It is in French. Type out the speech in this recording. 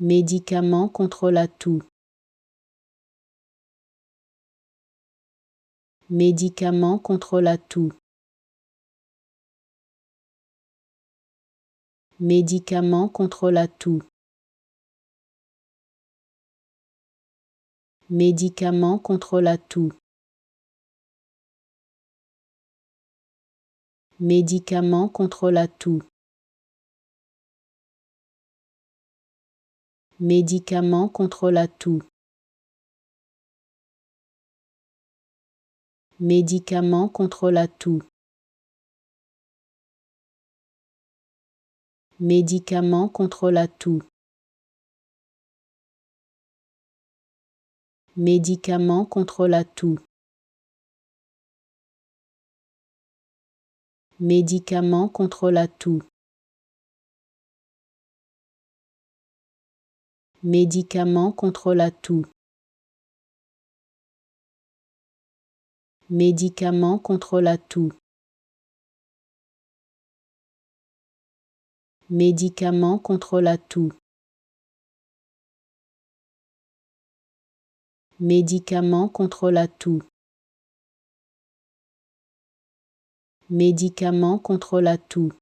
Médicament contre la toux. Médicament contre la toux. Médicament contre la toux. Médicament contre la toux. Médicament contre la toux. Médicament contre la toux. Médicament contre la toux. Médicament contre la toux. Médicament contre la toux. Médicament contre la toux. Médicament contre la toux. Médicament contre la toux. Médicament contre la toux. Médicament contre la toux. Médicament contre la toux.